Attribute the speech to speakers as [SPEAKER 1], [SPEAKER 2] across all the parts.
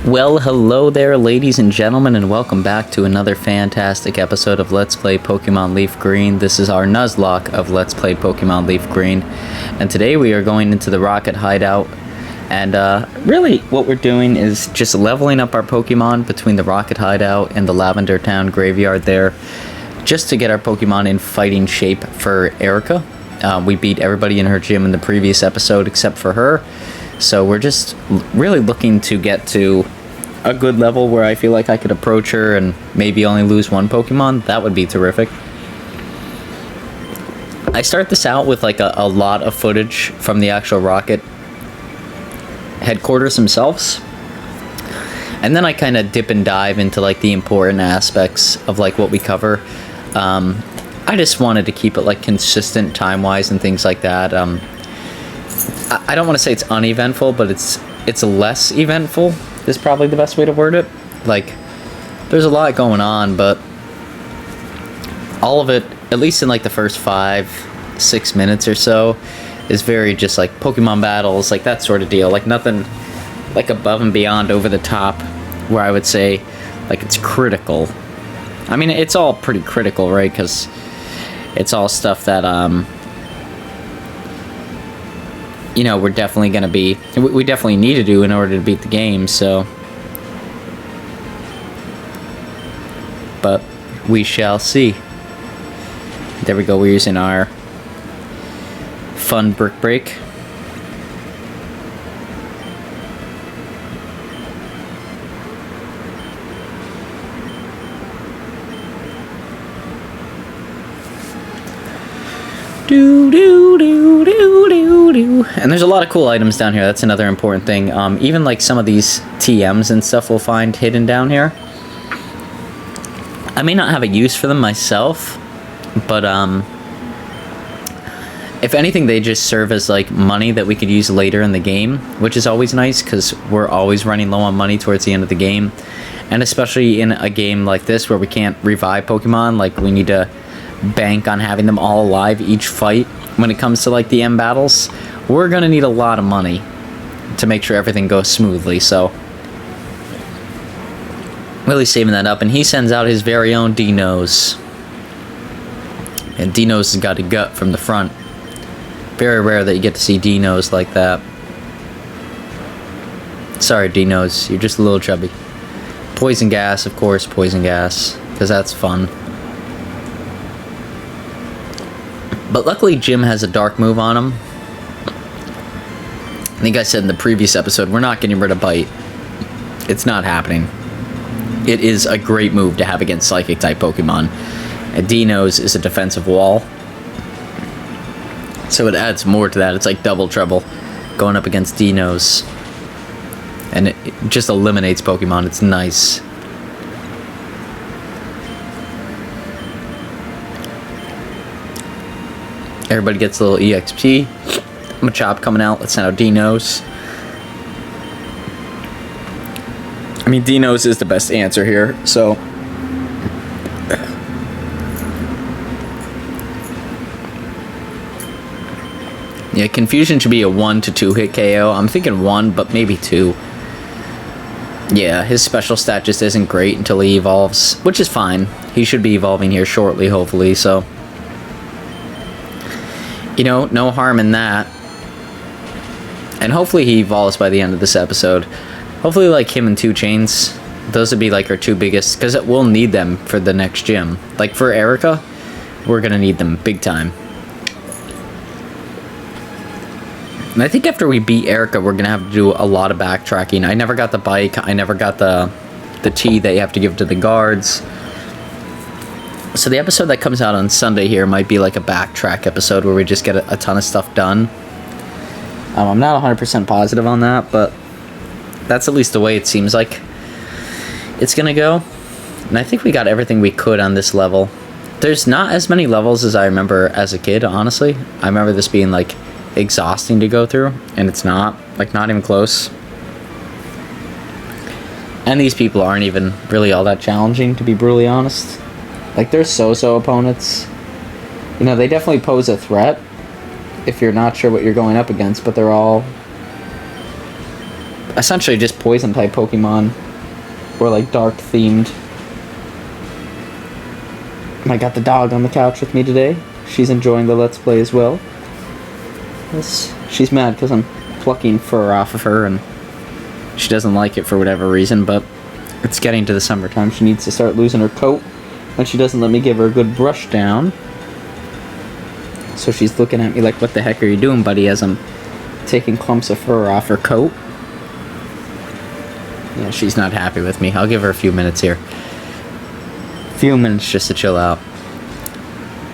[SPEAKER 1] Well, hello there, ladies and gentlemen, and welcome back to another fantastic episode of Let's Play Pokemon Leaf Green. This is our Nuzlocke of Let's Play Pokemon Leaf Green, and today we are going into the Rocket Hideout, and really what we're doing is just leveling up our Pokemon between the Rocket Hideout and the Lavender Town Graveyard there, just to get our Pokemon in fighting shape for Erica. We beat everybody in her gym in the previous episode except for her, so we're just really looking to get to a good level where I feel like I could approach her and maybe only lose one Pokemon. That would be terrific. I start this out with like a lot of footage from the actual Rocket headquarters themselves, and then I kind of dip and dive into like the important aspects of like what we cover. I just wanted to keep it like consistent time-wise and things like that. I don't want to say it's uneventful, but it's less eventful is probably the best way to word it. Like, there's a lot going on, but all of it, at least in like the first 5-6 minutes or so, is very just like Pokemon battles, like that sort of deal. Like nothing like above and beyond over the top where I would say like it's critical. I mean, it's all pretty critical, right? Because it's all stuff that you know, we're definitely going to be, we definitely need to do in order to beat the game, so. But we shall see. There we go, we're using our fun brick break. And there's a lot of cool items down here. That's another important thing. Even like some of these TMs and stuff we'll find hidden down here. I may not have a use for them myself, but if anything, they just serve as like money that we could use later in the game, which is always nice because we're always running low on money towards the end of the game. And especially in a game like this where we can't revive Pokemon, like we need to bank on having them all alive each fight. When it comes to like the M battles, we're gonna need a lot of money to make sure everything goes smoothly, so Willie's saving that up, and he sends out his very own D-Nose. And D-Nose has got a gut from the front. Very rare that you get to see D-Nose like that. Sorry, D-Nose, you're just a little chubby. Poison gas, of course, poison gas, because that's fun. But luckily, Jim has a dark move on him. I think I said in the previous episode, we're not getting rid of Bite. It's not happening. It is a great move to have against Psychic-type Pokemon. And D-Nose is a defensive wall. So it adds more to that. It's like double trouble going up against D-Nose. And it just eliminates Pokemon. It's nice. Everybody gets a little EXP. Machop coming out. Let's send out D-Nose. I mean, D-Nose is the best answer here, so. Yeah, Confusion should be a 1 to 2 hit KO. I'm thinking 1, but maybe 2. Yeah, his special stat just isn't great until he evolves, which is fine. He should be evolving here shortly, hopefully, so. You know, no harm in that. And hopefully he evolves by the end of this episode. Hopefully, like, him and 2 Chains. Those would be, like, our 2 biggest... Because we'll need them for the next gym. Like, for Erica, we're going to need them big time. And I think after we beat Erica, we're going to have to do a lot of backtracking. I never got the bike. I never got the tea that you have to give to the guards. So the episode that comes out on Sunday here might be like a backtrack episode where we just get a ton of stuff done. I'm not 100% positive on that, but that's at least the way it seems like it's going to go. And I think we got everything we could on this level. There's not as many levels as I remember as a kid, honestly. I remember this being like exhausting to go through, and it's not. Like, not even close. And these people aren't even really all that challenging, to be brutally honest. Like, they're so-so opponents. You know, they definitely pose a threat if you're not sure what you're going up against, but they're all essentially just poison type Pokemon, or like dark themed. I got the dog on the couch with me today. She's enjoying the Let's Play as well. She's mad because I'm plucking fur off of her, and she doesn't like it for whatever reason, but it's getting to the summertime. She needs to start losing her coat, and she doesn't let me give her a good brush down. So she's looking at me like, what the heck are you doing, buddy, as I'm taking clumps of fur off her coat. Yeah, she's not happy with me. I'll give her a few minutes here. Few minutes just to chill out.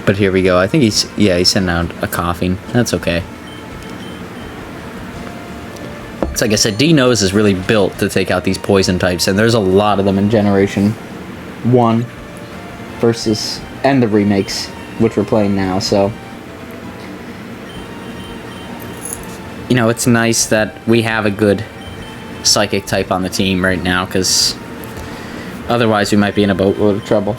[SPEAKER 1] But here we go. I think he's sending out a coughing. That's okay. It's like I said, D-Nose is really built to take out these poison types, and there's a lot of them in Generation 1 versus, and the remakes, which we're playing now, so. You know, it's nice that we have a good psychic type on the team right now, because otherwise we might be in a boatload of trouble.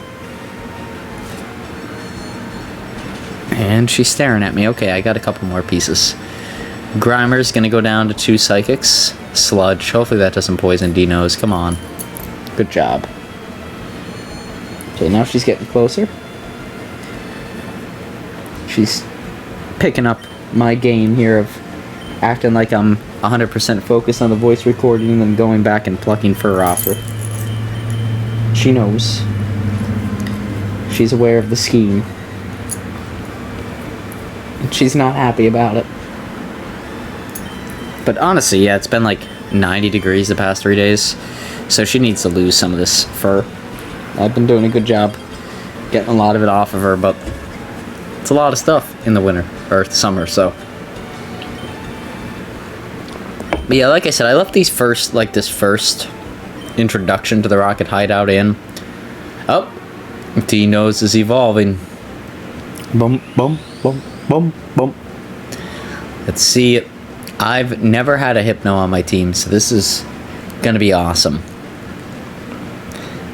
[SPEAKER 1] And she's staring at me. Okay, I got a couple more pieces. Grimer's gonna go down to 2 psychics. Sludge. Hopefully that doesn't poison D-Nose. Come on. Good job. Okay, now she's getting closer. She's picking up my game here of acting like I'm 100% focused on the voice recording and then going back and plucking fur off her. She knows. She's aware of the scheme. And she's not happy about it. But honestly, yeah, it's been like 90 degrees the past 3 days, so she needs to lose some of this fur. I've been doing a good job getting a lot of it off of her, but it's a lot of stuff in the winter, or summer, so. But yeah, like I said, I left these this first introduction to the Rocket Hideout in. Oh, D-Nose is evolving. Bum, bum, bum, bum, bum. Let's see. I've never had a Hypno on my team, so this is gonna be awesome.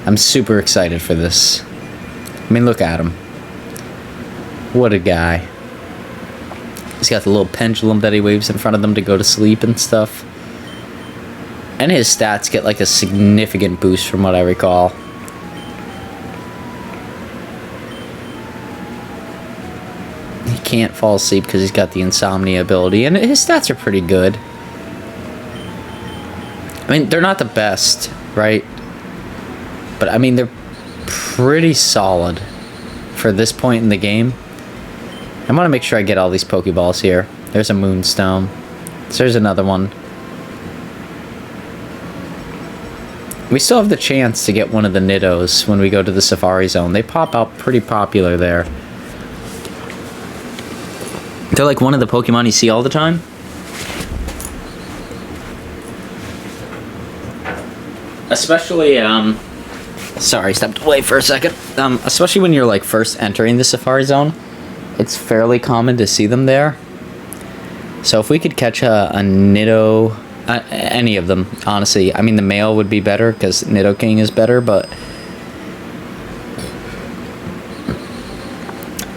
[SPEAKER 1] I'm super excited for this. I mean, look at him. What a guy. He's got the little pendulum that he waves in front of them to go to sleep and stuff. And his stats get like a significant boost from what I recall. He can't fall asleep because he's got the insomnia ability, and his stats are pretty good. I mean, they're not the best, right? But I mean, they're pretty solid for this point in the game. I want to make sure I get all these Pokeballs here. There's a Moonstone. So there's another one. We still have the chance to get one of the Niddos when we go to the Safari Zone. They pop out pretty popular there. They're like one of the Pokemon you see all the time. Especially, sorry, stepped away for a second. Especially when you're like first entering the Safari Zone. It's fairly common to see them there. So if we could catch a Niddo, any of them, honestly. I mean, the male would be better because Nidoking is better, but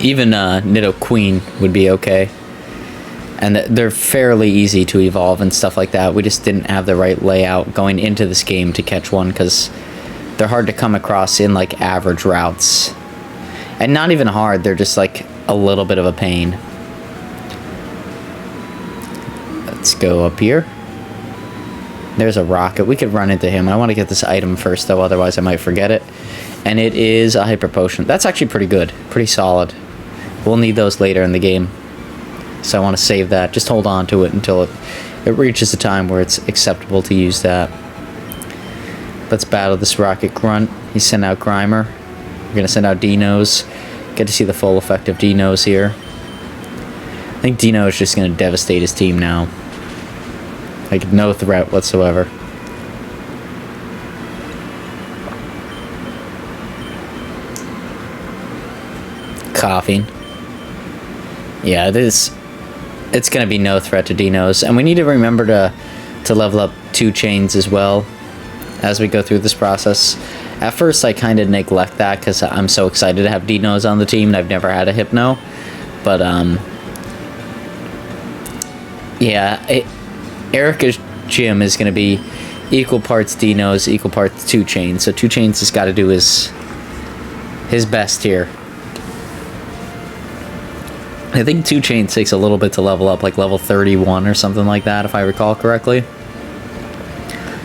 [SPEAKER 1] even Nidoqueen would be okay. And they're fairly easy to evolve and stuff like that. We just didn't have the right layout going into this game to catch one because they're hard to come across in like average routes. And not even hard, they're just like a little bit of a pain. Let's go up here. There's a rocket. We could run into him. I want to get this item first, though, otherwise I might forget it. And it is a Hyper Potion. That's actually pretty good. Pretty solid. We'll need those later in the game. So I want to save that. Just hold on to it until it reaches a time where it's acceptable to use that. Let's battle this Rocket Grunt. He's sent out Grimer. We're going to send out D-Nose. Get to see the full effect of D-Nose here. I think D-Nose is just going to devastate his team now. Like, no threat whatsoever. Coughing. Yeah, it's going to be no threat to D-Nose. And we need to remember to level up 2 chains as well as we go through this process. At first, I kind of neglect that because I'm so excited to have D-Nose on the team and I've never had a Hypno. But, yeah, Eric is Jim is going to be equal parts Dinos, equal parts 2 Chains. So 2 Chains has got to do his best here. I think 2 Chains takes a little bit to level up, like level 31 or something like that, if I recall correctly.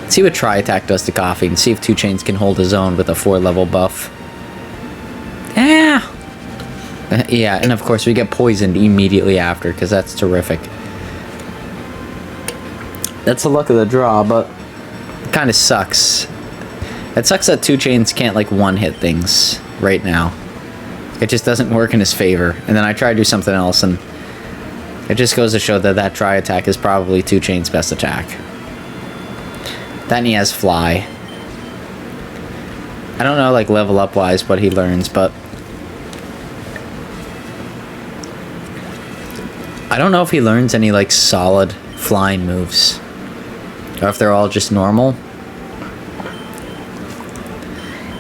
[SPEAKER 1] Let's see what Tri Attack does to Coffee and see if 2 Chains can hold his own with a 4-level buff. Yeah. Yeah, and of course we get poisoned immediately after, because that's terrific. That's the luck of the draw, but it kind of sucks. It sucks that 2 Chains can't, like, one-hit things right now. It just doesn't work in his favor. And then I try to do something else, and it just goes to show that that Tri Attack is probably 2 Chains' best attack. Then he has Fly. I don't know, like, level up-wise what he learns, but I don't know if he learns any, like, solid flying moves. Or if they're all just normal.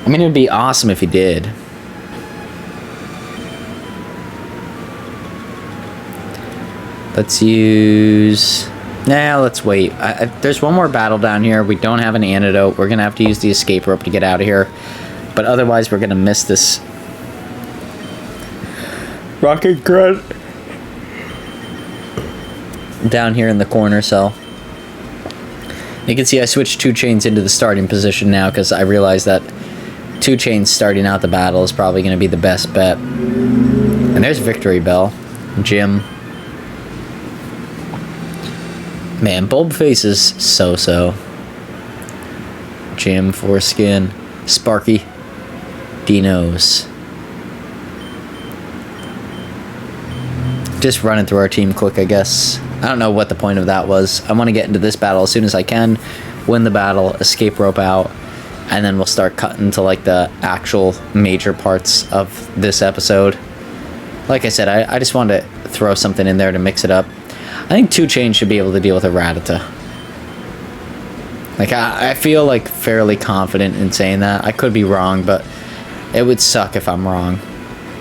[SPEAKER 1] I mean, it would be awesome if he did. Let's use... Nah, let's wait. There's one more battle down here. We don't have an antidote. We're going to have to use the escape rope to get out of here. But otherwise, we're going to miss this rocket grunt down here in the corner cell. You can see I switched 2 Chains into the starting position now because I realized that 2 Chains starting out the battle is probably going to be the best bet. And there's Victory Bell. Jim. Man, Bulbface is so-so. Jim, Foreskin, Sparky, Dinos. Just running through our team quick, I guess. I don't know what the point of that was. I want to get into this battle as soon as I can, win the battle, escape rope out, and then we'll start cutting to, like, the actual major parts of this episode. Like I said, I just wanted to throw something in there to mix it up. I think 2 Chains should be able to deal with a Rattata. Like, I feel, like, fairly confident in saying that. I could be wrong, but it would suck if I'm wrong.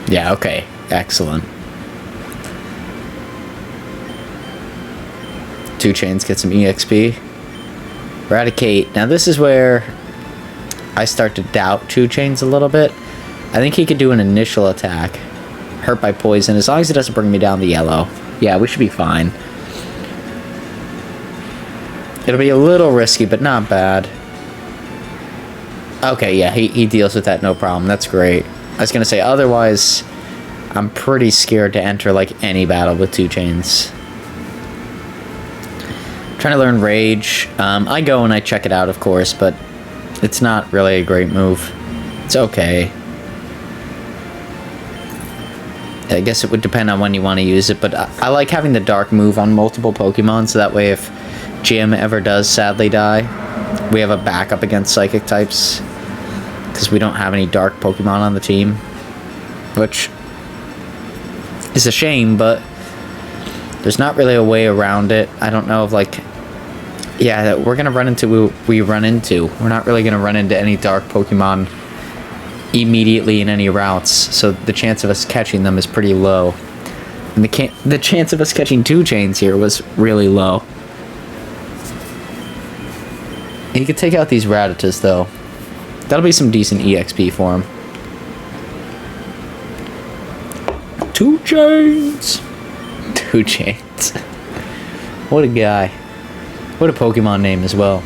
[SPEAKER 1] Yeah, okay. Excellent. 2 Chains get some EXP. Eradicate. Now, this is where I start to doubt 2 Chains a little bit. I think he could do an initial attack. Hurt by poison, as long as it doesn't bring me down the yellow. Yeah, we should be fine. It'll be a little risky, but not bad. Okay, yeah, he deals with that no problem. That's great. I was going to say, otherwise, I'm pretty scared to enter, like, any battle with 2 Chains. Trying to learn Rage. I go and I check it out, of course, but it's not really a great move. It's okay. I guess it would depend on when you want to use it, but I like having the Dark move on multiple Pokemon, so that way if Jim ever does sadly die, we have a backup against Psychic types, because we don't have any Dark Pokemon on the team, which is a shame, but there's not really a way around it. I don't know if, like, yeah, we're going to run into we run into. We're not really going to run into any Dark Pokemon immediately in any routes, so the chance of us catching them is pretty low. And the chance of us catching 2 Chains here was really low. He could take out these Rattatas, though. That'll be some decent EXP for him. 2 Chains! 2 Chains. What a guy. What a Pokemon name as well.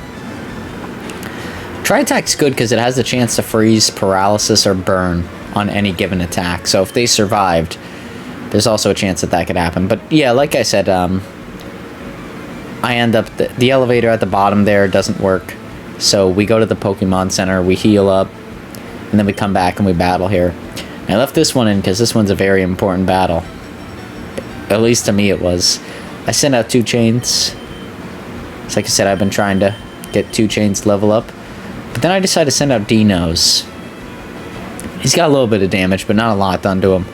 [SPEAKER 1] Tri-Attack's good because it has the chance to freeze, paralysis, or burn on any given attack. So if they survived, there's also a chance that that could happen. But yeah, like I said, I end up... The elevator at the bottom there doesn't work. So we go to the Pokemon Center, we heal up, and then we come back and we battle here. And I left this one in because this one's a very important battle. At least to me it was. I sent out 2 Chains. So like I said, I've been trying to get 2 Chains to level up. But then I decided to send out Dinos. He's got a little bit of damage, but not a lot done to him.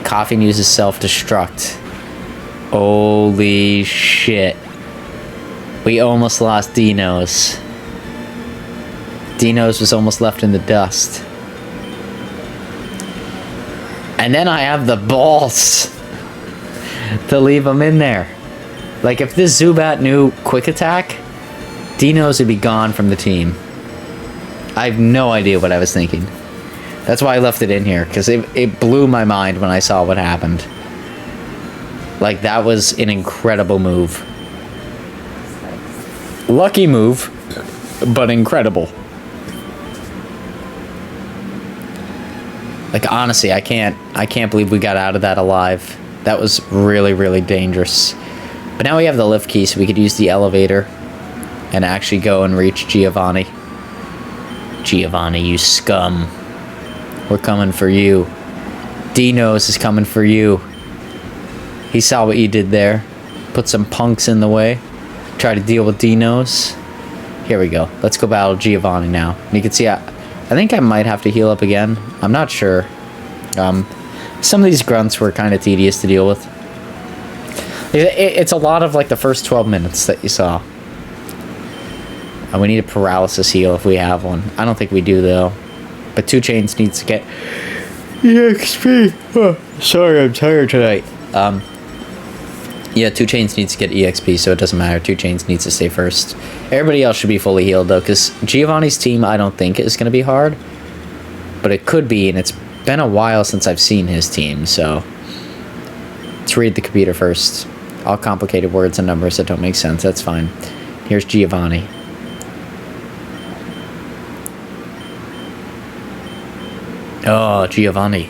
[SPEAKER 1] Coughing uses self-destruct. Holy shit. We almost lost Dinos. Dinos was almost left in the dust. And then I have the balls to leave him in there. Like, if this Zubat knew Quick Attack, Dinos would be gone from the team. I have no idea what I was thinking. That's why I left it in here, because it blew my mind when I saw what happened. Like, that was an incredible move. Lucky move, but incredible. Like, honestly, I can't believe we got out of that alive. That was really, really dangerous. But now we have the lift key, so we could use the elevator and actually go and reach Giovanni. Giovanni, you scum. We're coming for you. D-Nose is coming for you. He saw what you did there. Put some punks in the way. Try to deal with D-Nose. Here we go. Let's go battle Giovanni now. And you can see, I think I might have to heal up again. I'm not sure. Some of these grunts were kind of tedious to deal with. It's a lot of, like, the first 12 minutes that you saw. We need a paralysis heal if we have one. I don't think we do, though. But 2 Chains needs to get EXP. Oh, sorry, I'm tired tonight. Yeah, 2 Chains needs to get EXP, so it doesn't matter. 2 Chains needs to stay first. Everybody else should be fully healed, though, because Giovanni's team I don't think is going to be hard. But it could be, and it's been a while since I've seen his team, so... Let's read the computer first. All complicated words and numbers that don't make sense, that's fine. Here's Giovanni. Oh, Giovanni.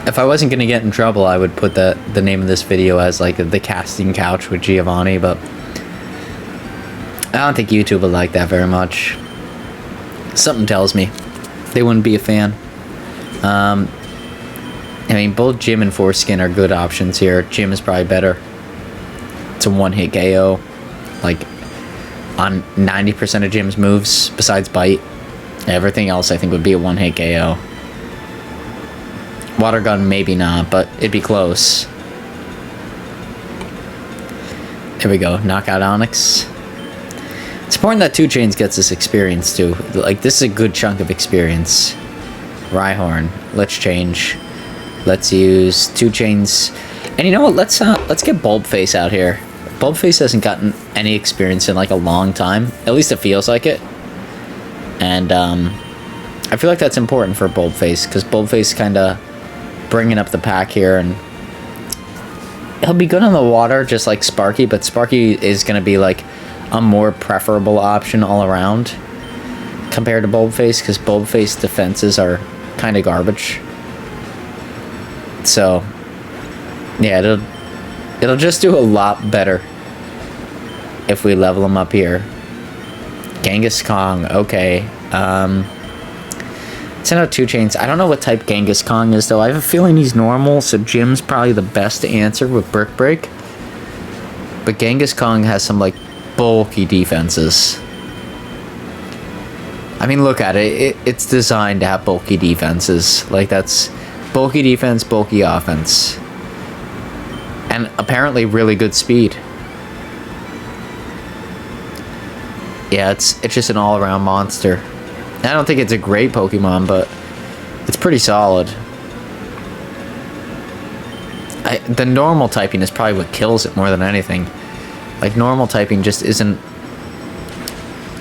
[SPEAKER 1] If I wasn't going to get in trouble, I would put the name of this video as, like, the casting couch with Giovanni, but I don't think YouTube would like that very much. Something tells me they wouldn't be a fan. I mean, both Jim and Foreskin are good options here. Jim is probably better. It's a one-hit KO. Like, on 90% of Jim's moves, besides Bite. Everything else, I think, would be a one-hit KO. Water Gun, maybe not, but it'd be close. Here we go. Knockout Onyx. It's important that 2 Chains gets this experience, too. Like, this is a good chunk of experience. Rhyhorn. Let's change. Let's use 2 Chains. And you know what? Let's get Bulbface out here. Bulbface hasn't gotten any experience in, like, a long time. At least it feels like it. And, I feel like that's important for Bulbface, because Bulbface kind of bringing up the pack here, and he'll be good on the water, just like Sparky, but Sparky is going to be, like, a more preferable option all around compared to Bulbface, because Bulbface defenses are kind of garbage. So, yeah, it'll just do a lot better if we level him up here. Genghis Kong, okay. Send out 2 Chains. I don't know what type Genghis Kong is, though. I have a feeling he's normal, so Jim's probably the best to answer with Brick Break. But Genghis Kong has some, like, bulky defenses. I mean, look at it. It's designed to have bulky defenses. Like, that's bulky defense, bulky offense. And apparently really good speed. Yeah, it's just an all-around monster. I don't think it's a great Pokemon, but it's pretty solid. The normal typing is probably what kills it more than anything. Like, normal typing just isn't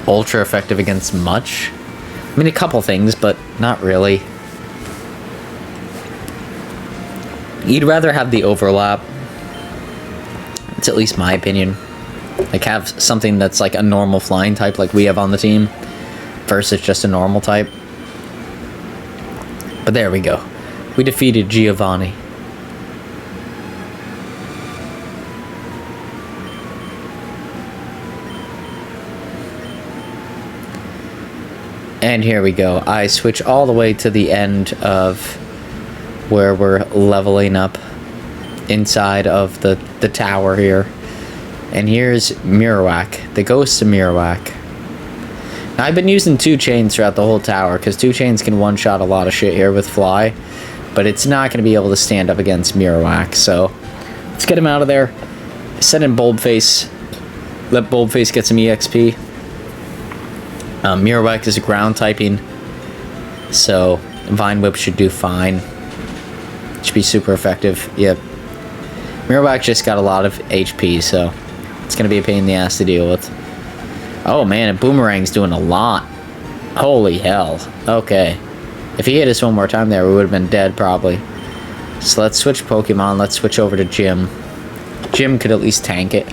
[SPEAKER 1] ultra effective against much. I mean, a couple things, but not really. You'd rather have the overlap. It's at least my opinion. Like, have something that's like a normal flying type like we have on the team versus just a normal type. But there we go. We defeated Giovanni. And here we go. I switch all the way to the end of where we're leveling up inside of the tower here. And here's Marowak, the ghost of Marowak. Now, I've been using 2 Chains throughout the whole tower, because 2 Chains can one-shot a lot of shit here with Fly, but it's not going to be able to stand up against Marowak, so let's get him out of there. Send in Bulbface. Let Bulbface get some EXP. Marowak is a ground typing, so Vine Whip should do fine. Should be super effective. Yep. Marowak just got a lot of HP, so it's going to be a pain in the ass to deal with. Oh man, and Boomerang's doing a lot. Holy hell. Okay. If he hit us one more time there, we would have been dead probably. So let's switch Pokemon. Let's switch over to Jim. Jim could at least tank it.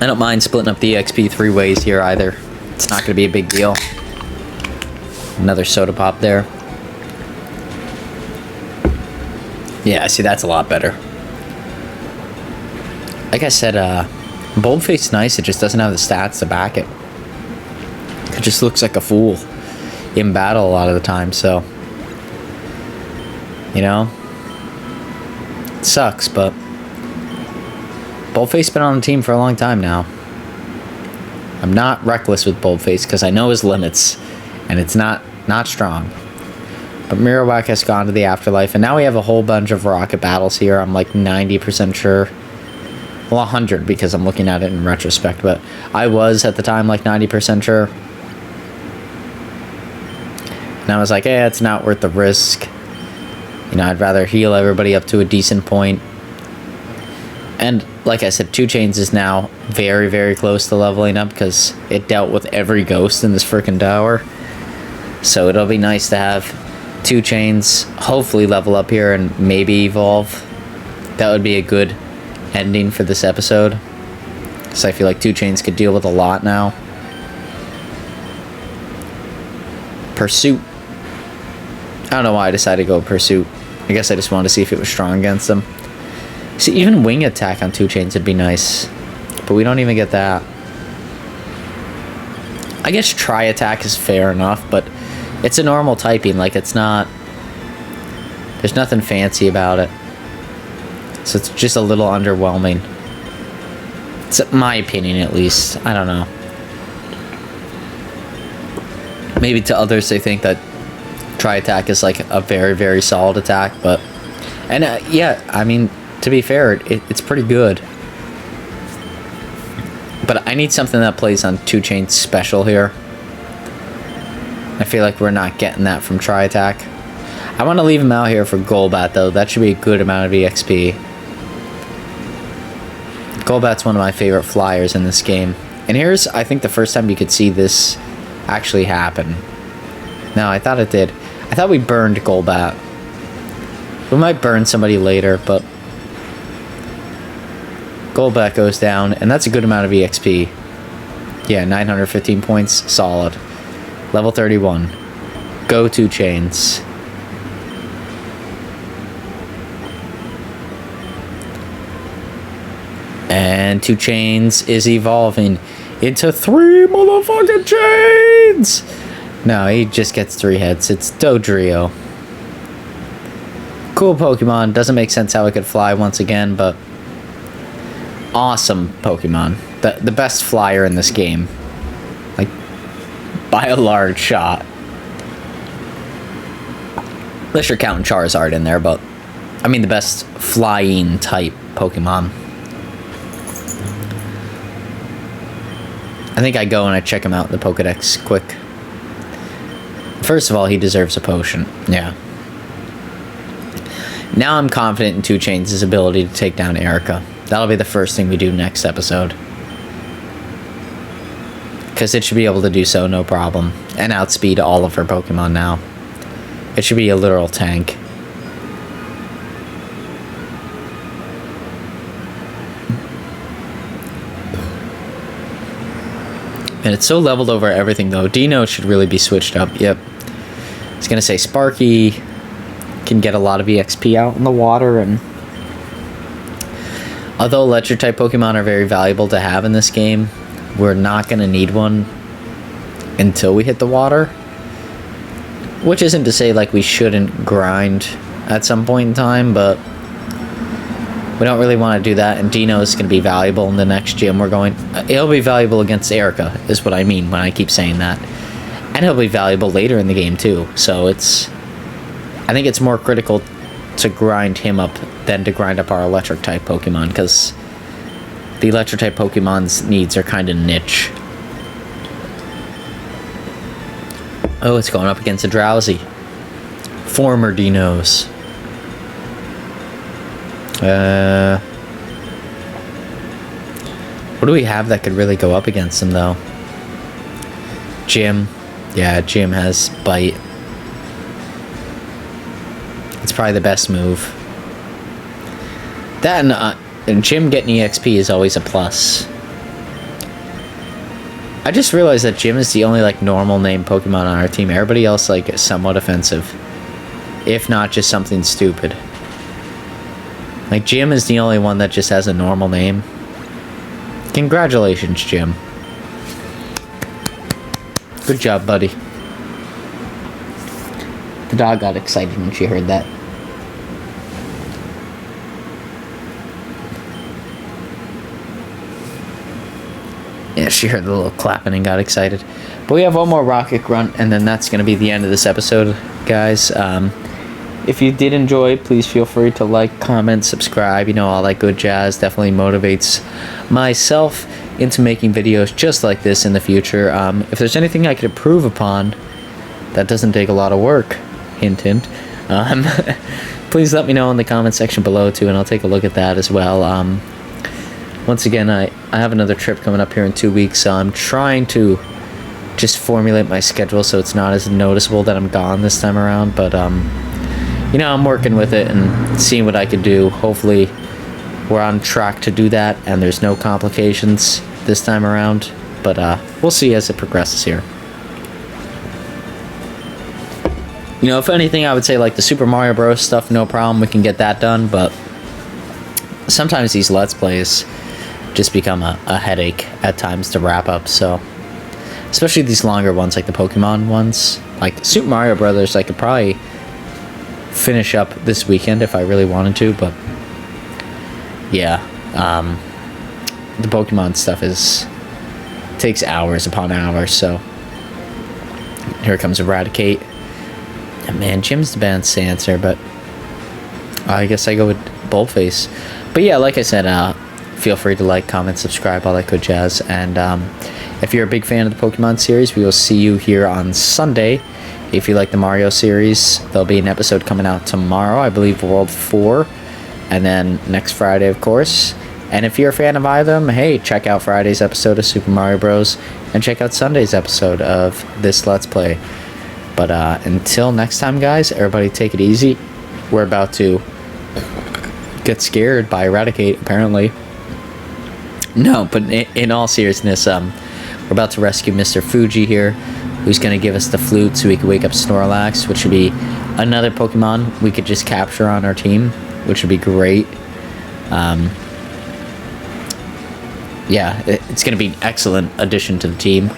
[SPEAKER 1] I don't mind splitting up the EXP 3 ways here either. It's not going to be a big deal. Another Soda Pop there. Yeah, see, that's a lot better. Like I said, Boldface nice, it just doesn't have the stats to back it. It just looks like a fool in battle a lot of the time, so... You know? It sucks, but... Boldface's been on the team for a long time now. I'm not reckless with Boldface, because I know his limits, and it's not strong. But Marowak has gone to the afterlife, and now we have a whole bunch of rocket battles here. I'm like 90% sure. Well, 100 because I'm looking at it in retrospect, but I was at the time like 90% sure. And I was like, eh, it's not worth the risk. You know, I'd rather heal everybody up to a decent point. And like I said, 2 Chains is now very, very close to leveling up because it dealt with every ghost in this freaking tower. So it'll be nice to have 2 Chains hopefully level up here and maybe evolve. That would be a good ending for this episode, because I feel like 2 Chains could deal with a lot now. Pursuit. I don't know why I decided to go Pursuit. I guess I just wanted to see if it was strong against them. See, even Wing Attack on 2 Chains would be nice, but we don't even get that. I guess Tri Attack is fair enough, but it's a normal typing, like it's not... There's nothing fancy about it. So it's just a little underwhelming. It's my opinion, at least. I don't know. Maybe to others they think that Tri-Attack is like a very, very solid attack, but... And yeah, I mean, to be fair, it's pretty good. But I need something that plays on 2 Chains special here. I feel like we're not getting that from Tri-Attack. I want to leave him out here for Golbat, though. That should be a good amount of EXP. Golbat's one of my favorite flyers in this game. And here's, I think, the first time you could see this actually happen. No, I thought it did. I thought we burned Golbat. We might burn somebody later, but... Golbat goes down, and that's a good amount of EXP. Yeah, 915 points. Solid. Level 31. Go 2 Chains. And 2 Chains is evolving into 3 motherfucking chains! No, he just gets 3 hits. It's Dodrio. Cool Pokemon. Doesn't make sense how it could fly once again, but... Awesome Pokemon. The best flyer in this game. Like, by a large shot. Unless you're counting Charizard in there, but... I mean the best flying type Pokemon. I think I go and I check him out in the Pokedex quick. First of all, he deserves a potion. Yeah. Now I'm confident in 2 Chains' ability to take down Erica. That'll be the first thing we do next episode. Because it should be able to do so, no problem. And outspeed all of her Pokemon now. It should be a literal tank. And it's so leveled over everything, though. Dino should really be switched up. Yep. I was going to say Sparky can get a lot of EXP out in the water. And although Electric-type Pokemon are very valuable to have in this game, we're not going to need one until we hit the water. Which isn't to say, like, we shouldn't grind at some point in time, but... we don't really want to do that, and Dino is going to be valuable in the next gym we're going... He'll be valuable against Erica, is what I mean when I keep saying that. And he'll be valuable later in the game, too. So it's... I think it's more critical to grind him up than to grind up our Electric-type Pokemon, because the Electric-type Pokemon's needs are kind of niche. Oh, it's going up against a Drowsy. Former Dinos. What do we have that could really go up against him, though? Jim. Yeah, Jim has Bite. It's probably the best move. That and Jim getting EXP is always a plus. I just realized that Jim is the only, like, normal name Pokemon on our team. Everybody else, like, is somewhat offensive. If not just something stupid. Like, Jim is the only one that just has a normal name. Congratulations, Jim. Good job, buddy. The dog got excited when she heard that. Yeah, she heard the little clapping and got excited. But we have one more rocket grunt, and then that's going to be the end of this episode, guys. If you did enjoy, please feel free to like, comment, subscribe, you know, all that good jazz. Definitely motivates myself into making videos just like this in the future. If there's anything I could improve upon that doesn't take a lot of work, hint, hint, please let me know in the comment section below too, and I'll take a look at that as well. Once again, I have another trip coming up here in 2 weeks, so I'm trying to just formulate my schedule so it's not as noticeable that I'm gone this time around, but you know, I'm working with it and seeing what I can do. Hopefully we're on track to do that and there's no complications this time around, but we'll see as it progresses here. You know, if anything, I would say like the Super Mario Bros. Stuff, no problem, we can get that done, but sometimes these Let's Plays just become a headache at times to wrap up, so especially these longer ones like the Pokemon ones. Like Super Mario Brothers, I could probably finish up this weekend if I really wanted to, but yeah, the Pokemon stuff takes hours upon hours. So here comes Eradicate, and man, Jim's the best answer, but I guess I go with Bullface. But yeah, like I said, feel free to like, comment, subscribe, all that good jazz, and if you're a big fan of the Pokemon series, we will see you here on Sunday. If you like the Mario series, there'll be an episode coming out tomorrow, I believe World 4, and then next Friday, of course. And if you're a fan of either of them, hey, check out Friday's episode of Super Mario Bros. And check out Sunday's episode of this Let's Play. But until next time, guys, everybody take it easy. We're about to get scared by Eradicate, apparently. No, but in all seriousness, we're about to rescue Mr. Fuji here, who's going to give us the flute so we can wake up Snorlax, which would be another Pokemon we could just capture on our team, which would be great. Yeah, it's going to be an excellent addition to the team.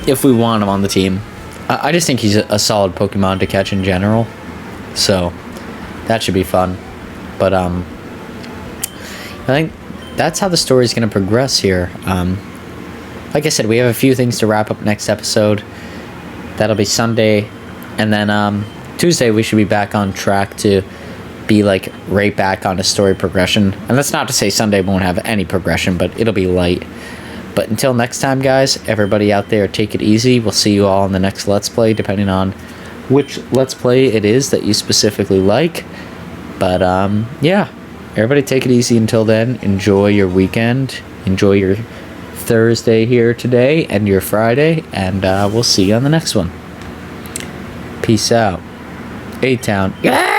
[SPEAKER 1] If we want him on the team. I just think he's a solid Pokemon to catch in general. So, that should be fun. But, I think that's how the story's going to progress here. Like I said, we have a few things to wrap up next episode. That'll be Sunday. And then Tuesday we should be back on track to be like right back on a story progression. And that's not to say Sunday won't have any progression, but it'll be light. But until next time, guys, everybody out there, take it easy. We'll see you all in the next Let's Play, depending on which Let's Play it is that you specifically like. But yeah, everybody take it easy until then. Enjoy your weekend. Enjoy your Thursday here today and your Friday, and we'll see you on the next one. Peace out. A-Town. Yeah!